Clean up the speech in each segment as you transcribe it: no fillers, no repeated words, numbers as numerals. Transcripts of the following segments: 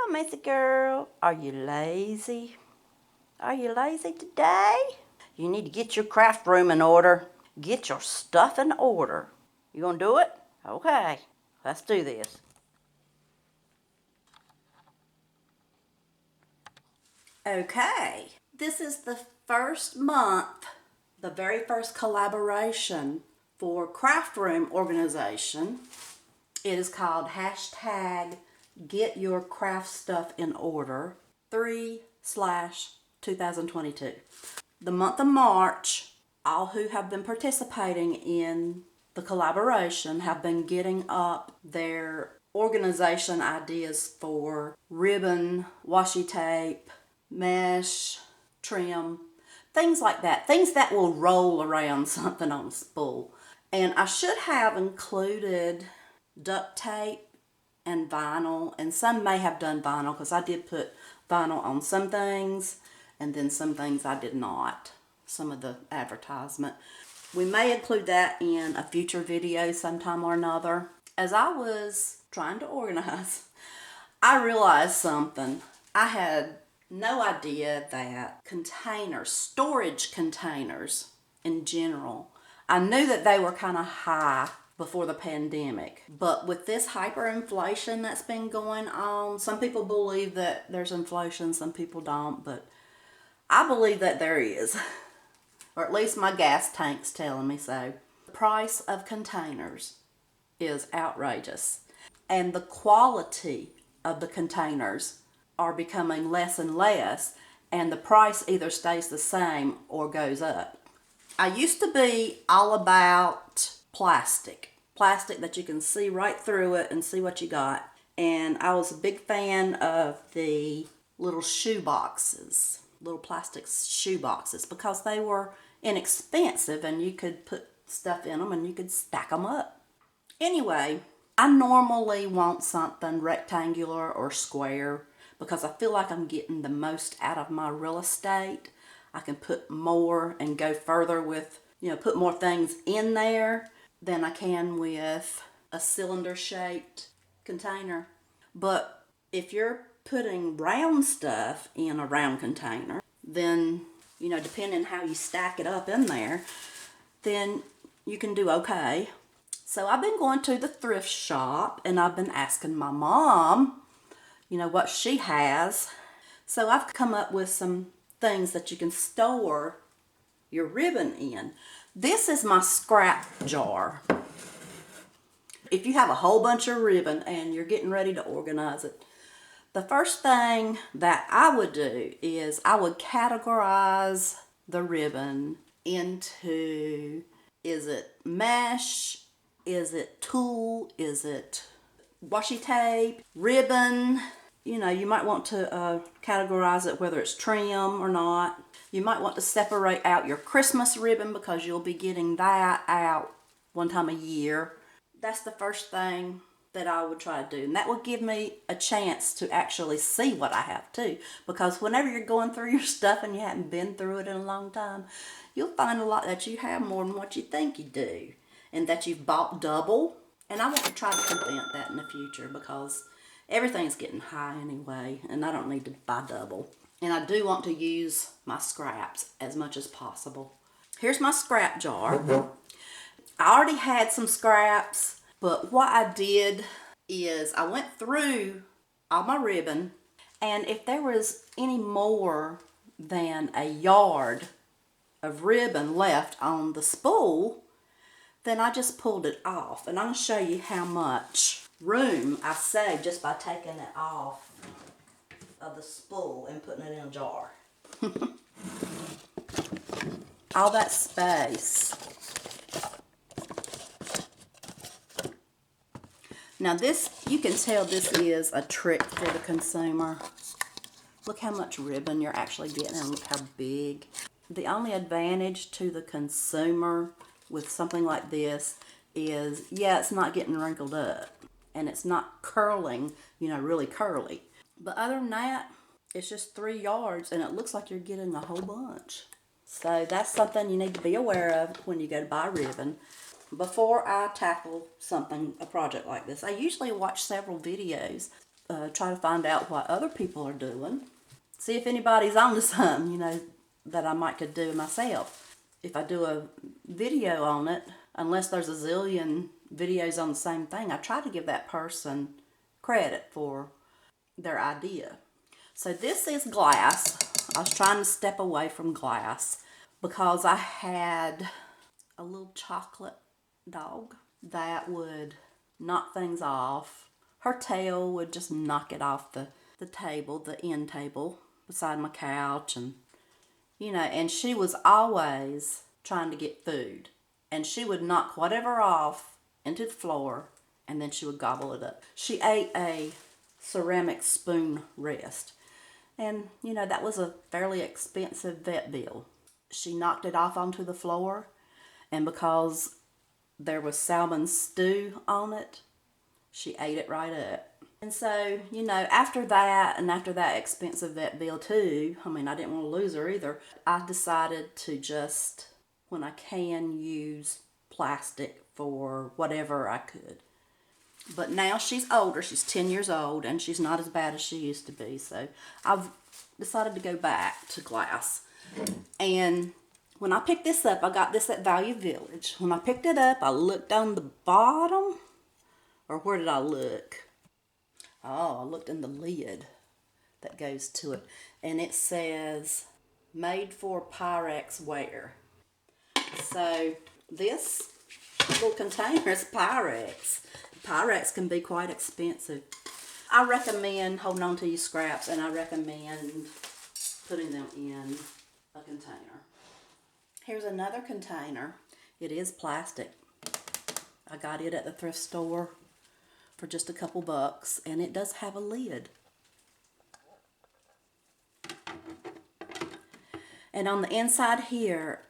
Hello, Missy girl. Are you lazy? Are you lazy today? You need to get your craft room in order. Get your stuff in order. You gonna do it? Okay, let's do this. Okay, this is the first month, the very first collaboration for craft room organization. It is called hashtag Get Your Craft Stuff in Order 3/2022. The month of March, all who have been participating in the collaboration have been getting up their organization ideas for ribbon, washi tape, mesh, trim, things like that. Things that will roll around something on a spool. And I should have included duct tape and vinyl, and some may have done vinyl because I did put vinyl on some things and then some things I did not, some of the advertisement. We may include that in a future video sometime or another. As I was trying to organize, I realized something. I had no idea that containers, storage containers in general, I knew that they were kind of high before the pandemic. But with this hyperinflation that's been going on, some people believe that there's inflation, some people don't, but I believe that there is. Or at least my gas tank's telling me so. The price of containers is outrageous. And the quality of the containers are becoming less and less, and the price either stays the same or goes up. I used to be all about plastic that you can see right through it and see what you got. And I was a big fan of the little shoe boxes, little plastic shoe boxes, because they were inexpensive and you could put stuff in them and you could stack them up. Anyway, I normally want something rectangular or square because I feel like I'm getting the most out of my real estate. I can put more and go further with, put more things in there than I can with a cylinder-shaped container. But if you're putting round stuff in a round container, then, depending how you stack it up in there, then you can do okay. So I've been going to the thrift shop and I've been asking my mom, what she has. So I've come up with some things that you can store your ribbon in. This is my scrap jar. If you have a whole bunch of ribbon and you're getting ready to organize it, the first thing that I would do is I would categorize the ribbon into, is it mesh? Is it tulle? Is it washi tape? Ribbon? You might want to categorize it whether it's trim or not. You might want to separate out your Christmas ribbon because you'll be getting that out one time a year. That's the first thing that I would try to do. And that would give me a chance to actually see what I have too. Because whenever you're going through your stuff and you haven't been through it in a long time, you'll find a lot that you have more than what you think you do. And that you've bought double. And I want to try to prevent that in the future because everything's getting high anyway. And I don't need to buy double. And I do want to use my scraps as much as possible. Here's my scrap jar. I already had some scraps, but what I did is I went through all my ribbon, and if there was any more than a yard of ribbon left on the spool, then I just pulled it off. And I'm going to show you how much room I saved just by taking it off of the spool and putting it in a jar. All that space. Now this, you can tell this is a trick for the consumer. Look how much ribbon you're actually getting and look how big. The only advantage to the consumer with something like this is, it's not getting wrinkled up and it's not curling, really curly. But other than that, it's just 3 yards and it looks like you're getting a whole bunch. So that's something you need to be aware of when you go to buy ribbon. Before I tackle a project like this, I usually watch several videos try to find out what other people are doing. See if anybody's on to something, that I might could do myself. If I do a video on it, unless there's a zillion videos on the same thing, I try to give that person credit for their idea. So this is glass. I was trying to step away from glass because I had a little chocolate dog that would knock things off. Her tail would just knock it off the table, the end table beside my couch, and she was always trying to get food. And she would knock whatever off into the floor, and then she would gobble it up. She ate a ceramic spoon rest. And, that was a fairly expensive vet bill. She knocked it off onto the floor, and because there was salmon stew on it, she ate it right up. And so, after that, and after that expensive vet bill too, I didn't want to lose her either, I decided to just, when I can, use plastic for whatever I could. But now she's older, she's 10 years old, and she's not as bad as she used to be, so I've decided to go back to glass. And when I picked this up, I got this at Value Village. When I picked it up, I looked on the bottom, or where did I look? Oh, I looked in the lid that goes to it, and it says, made for Pyrex wear. So this little container is Pyrex. Pyrex can be quite expensive. I recommend holding on to your scraps, and I recommend putting them in a container. Here's another container. It is plastic. I got it at the thrift store for just a couple bucks, and it does have a lid. And on the inside here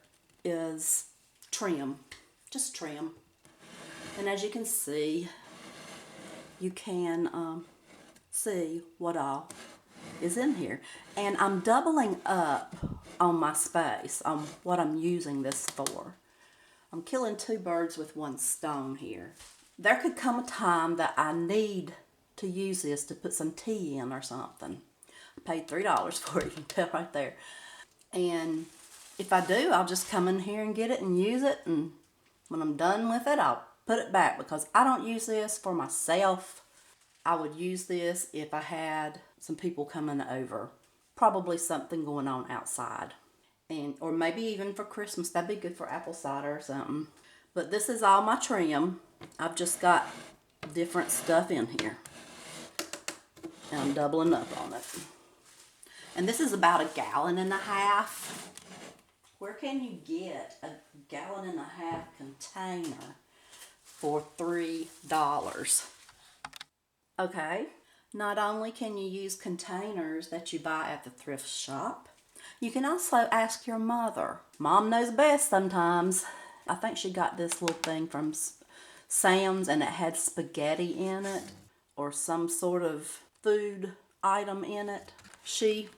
is trim, just trim. And as you can see, you can see what all is in here. And I'm doubling up on my space, on what I'm using this for. I'm killing two birds with one stone here. There could come a time that I need to use this to put some tea in or something. I paid $3 for it, you can tell right there. And if I do, I'll just come in here and get it and use it. And when I'm done with it, I'll put it back, because I don't use this for myself. I would use this if I had some people coming over. Probably something going on outside. Or maybe even for Christmas. That'd be good for apple cider or something. But this is all my trim. I've just got different stuff in here. And I'm doubling up on it. And this is about 1.5 gallons. Where can you get a 1.5 gallon container for $3? Okay, not only can you use containers that you buy at the thrift shop, you can also ask your mother. Mom knows best sometimes. I think she got this little thing from Sam's, and it had spaghetti in it, or some sort of food item in it. She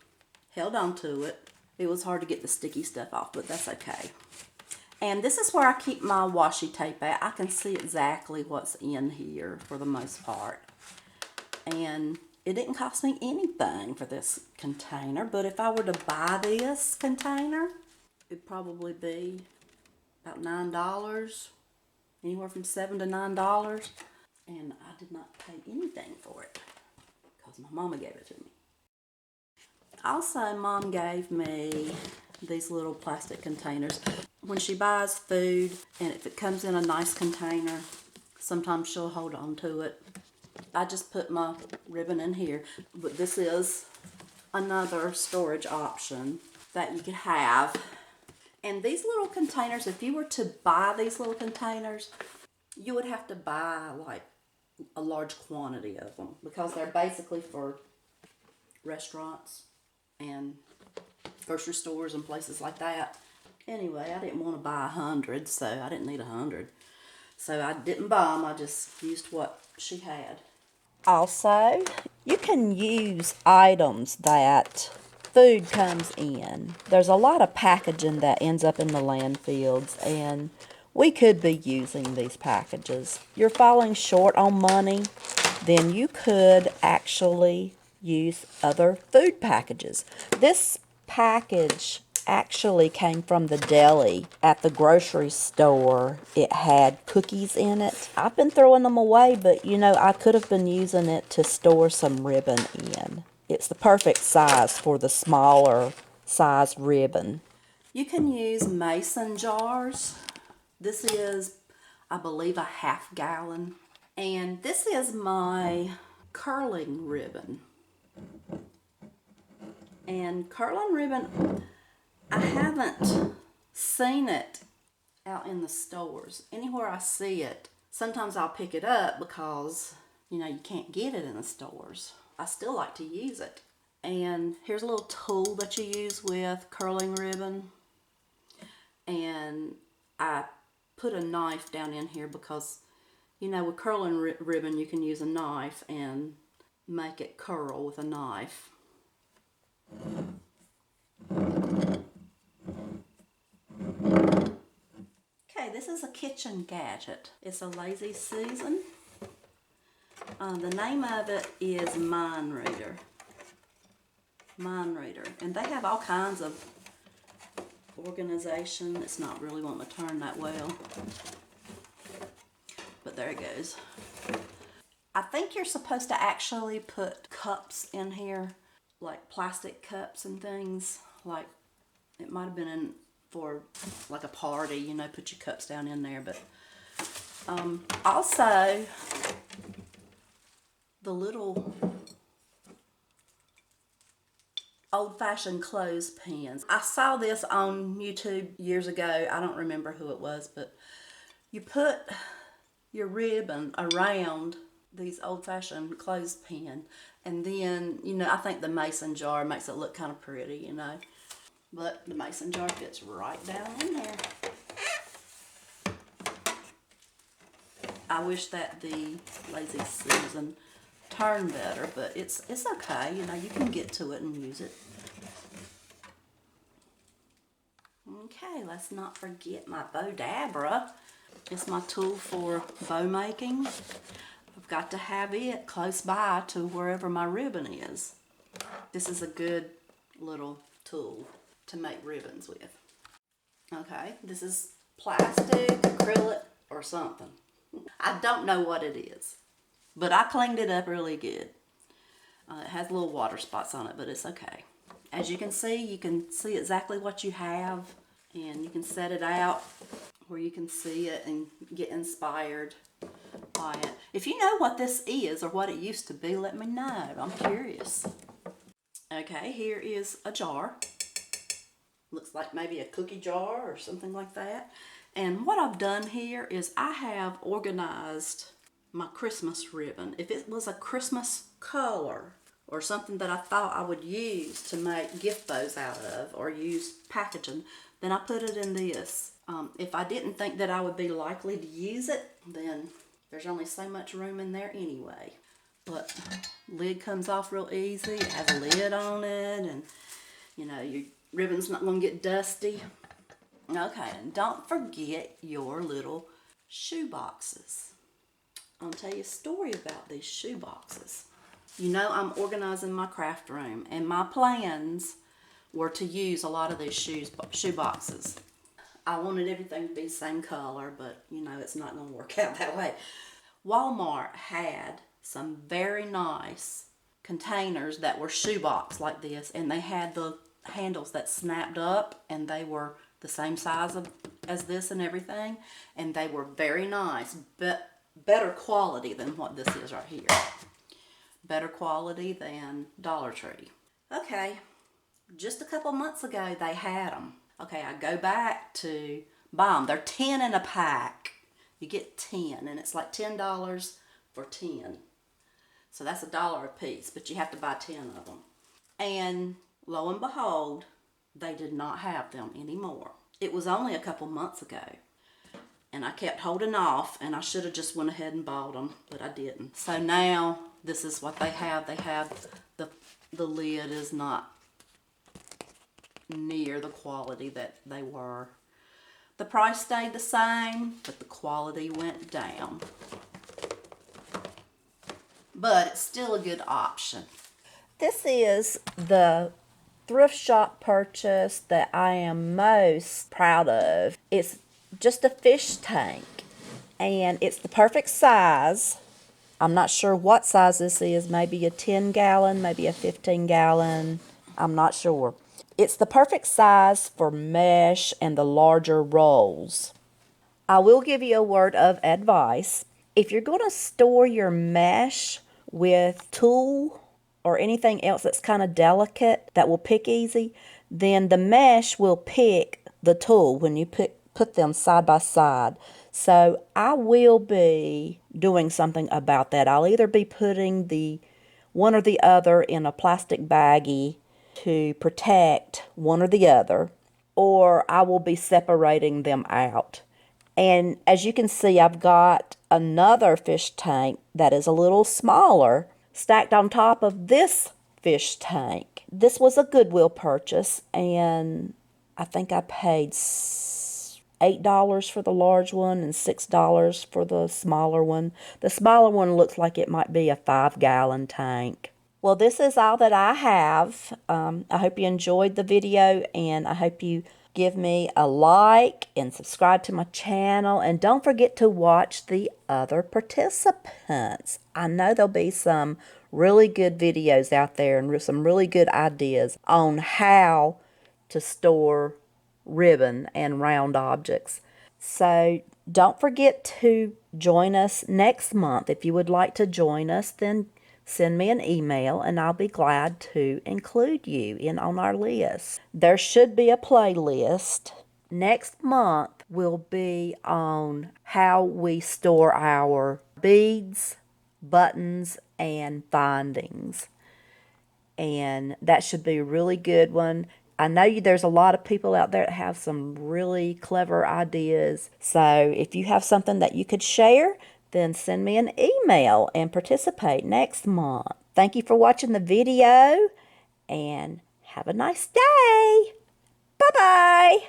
held on to it. It was hard to get the sticky stuff off, but that's okay. And this is where I keep my washi tape at. I can see exactly what's in here for the most part. And it didn't cost me anything for this container, but if I were to buy this container, it'd probably be about $9, anywhere from $7 to $9. And I did not pay anything for it because my mama gave it to me. Also, Mom gave me these little plastic containers. When she buys food, and if it comes in a nice container, sometimes she'll hold on to it. I just put my ribbon in here. But this is another storage option that you could have. And these little containers, if you were to buy these little containers, you would have to buy like a large quantity of them, because they're basically for restaurants and grocery stores and places like that. Anyway, I didn't want to buy 100, so I didn't need 100. So I didn't buy them, I just used what she had. Also, you can use items that food comes in. There's a lot of packaging that ends up in the landfills, and we could be using these packages. You're falling short on money, then you could actually use other food packages. This package actually came from the deli at the grocery store. It had cookies in it. I've been throwing them away, but you know, I could have been using it to store some ribbon in. It's the perfect size for the smaller size ribbon. You can use mason jars. This is, I believe, a half gallon. And this is my curling ribbon. And curling ribbon, I haven't seen it out in the stores. Anywhere I see it, sometimes I'll pick it up because, you know, you can't get it in the stores. I still like to use it. And here's a little tool that you use with curling ribbon. And I put a knife down in here because, you know, with curling ribbon, you can use a knife and make it curl with a knife. Okay, this is a kitchen gadget. It's a Lazy Susan. The name of it is Mind Reader. Mind Reader. And they have all kinds of organization. It's not really wanting to turn that well. But there it goes. I think you're supposed to actually put cups in here, like plastic cups and things. Like, it might have been in for like a party, you know, put your cups down in there. But also, the little old-fashioned clothespins. I saw this on YouTube years ago. I don't remember who it was, but you put your ribbon around these old-fashioned clothespin, and then, you know, I think the mason jar makes it look kind of pretty, you know. But the mason jar fits right down in there. I wish that the Lazy Susan turned better, but it's okay. You know, you can get to it and use it. Okay, let's not forget my Bowdabra. It's my tool for bow making. I've got to have it close by to wherever my ribbon is. This is a good little tool to make ribbons with. Okay, this is plastic, acrylic, or something. I don't know what it is, but I cleaned it up really good. It has little water spots on it, but it's okay. As you can see exactly what you have, and you can set it out where you can see it and get inspired by it. If you know what this is or what it used to be, let me know. I'm curious. Okay, here is a jar. Looks like maybe a cookie jar or something like that. And what I've done here is I have organized my Christmas ribbon. If it was a Christmas color or something that I thought I would use to make gift bows out of or use packaging, then I put it in this. If I didn't think that I would be likely to use it, then there's only so much room in there anyway. But lid comes off real easy. It has a lid on it, and you know, your ribbon's not going to get dusty. Okay, and don't forget your little shoe boxes. I'll tell you a story about these shoe boxes. You know, I'm organizing my craft room, and my plans were to use a lot of these shoe boxes. I wanted everything to be the same color, but you know, it's not going to work out that way. Walmart had some very nice containers that were shoebox like this, and they had the handles that snapped up, and they were the same size as this and everything, and they were very nice, but better quality than what this is right here. Better quality than Dollar Tree. Okay, just a couple months ago they had them. Okay, I go back to buy them. They're 10 in a pack. You get 10, and it's like $10 for 10. So that's $1 a piece, but you have to buy 10 of them. And lo and behold, they did not have them anymore. It was only a couple months ago, and I kept holding off, and I should have just went ahead and bought them, but I didn't. So now this is what they have. They have the lid is not near the quality that they were. The price stayed the same, but the quality went down. but it's still a good option. This is the thrift shop purchase that I am most proud of. It's just a fish tank, and it's the perfect size. I'm not sure what size this is, maybe a 10-gallon, maybe a 15-gallon. I'm not sure. It's the perfect size for mesh and the larger rolls. I will give you a word of advice. If you're going to store your mesh with tulle or anything else that's kind of delicate that will pick easy, then the mesh will pick the tulle when you put them side by side. So I will be doing something about that. I'll either be putting the one or the other in a plastic baggie to protect one or the other, or I will be separating them out. And as you can see, I've got another fish tank that is a little smaller stacked on top of this fish tank. This was a Goodwill purchase, and I think I paid $8 for the large one and $6 for the smaller one. The smaller one looks like it might be a 5-gallon tank. Well, this is all that I have. I hope you enjoyed the video, and I hope you give me a like and subscribe to my channel. And don't forget to watch the other participants. I know there'll be some really good videos out there and some really good ideas on how to store ribbon and round objects. So don't forget to join us next month. If you would like to join us, then send me an email and I'll be glad to include you in on our list. There should be a playlist. Next month will be on how we store our beads, buttons, and findings. And that should be a really good one. I know there's a lot of people out there that have some really clever ideas. So if you have something that you could share, then send me an email and participate next month. Thank you for watching the video, and have a nice day. Bye-bye.